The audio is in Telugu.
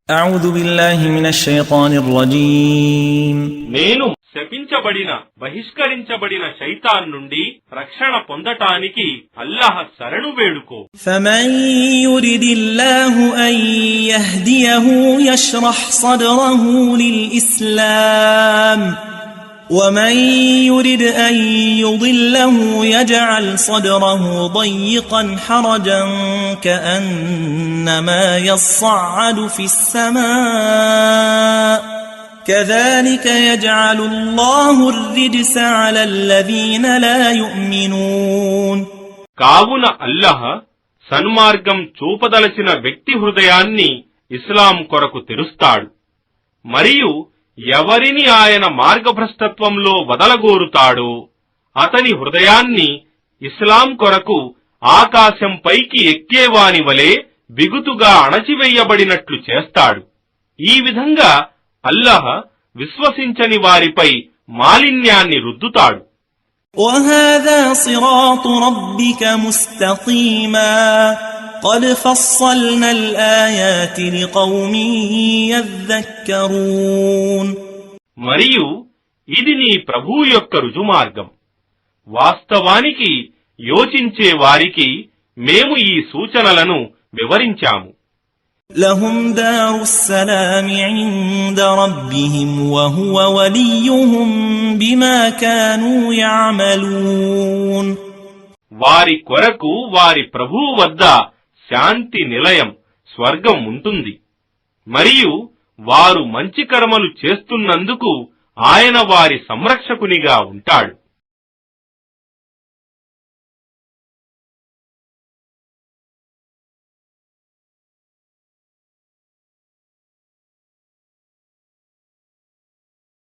أعوذ بالله من الشيطان الرجيم నేను శపించబడిన బహిష్కరించబడిన శైతాన్ నుండి రక్షణ పొందటానికి అల్లాహ్ శరణు వేడుకో. فمن يرد الله أن يهديه يشرح صدره للإسلام ومن يرد أن يضله يجعل صدره ضيقا حرجا كأنما يصعد في السماء كذلك يجعل الله الرجس على الذين لا يؤمنون. కావున అల్లాహ్ సన్మార్గం చూపదలచిన వ్యక్తి హృదయాన్ని ఇస్లాం కొరకు తెరుస్తాడు, మరియు ఎవరిని ఆయన మార్గభ్రష్టత్వంలో వదలగోరుతాడో అతని హృదయాన్ని ఇస్లాం కొరకు ఆకాశం పైకి ఎక్కేవాని వలె బిగుతుగా అణచివేయబడినట్లు చేస్తాడు. ఈ విధంగా అల్లాహ్ విశ్వసించని వారిపై మాలిన్యాన్ని రుద్దుతాడు. وَهَذَا صِرَاطُ رَبِّكَ مُسْتَقِيمًا قَدْ فَصَّلْنَا الْآيَاتِ لِقَوْمٍ يَذَّكَّرُونَ. మరియు ఇది నీ ప్రభువు యొక్క రుజుమార్గం. వాస్తవానికి యోచించే వారికి మేము ఈ సూచనలను వివరించాము. لهم دار السلام عند ربهم وهو وليهم بما كانوا يعملون. వారి కొరకు వారి ప్రభువు వద్ద శాంతి నిలయం స్వర్గం ఉంటుంది, మరియు వారు మంచి కర్మలు చేస్తున్నందుకు ఆయన వారి సంరక్షకునిగా ఉంటాడు.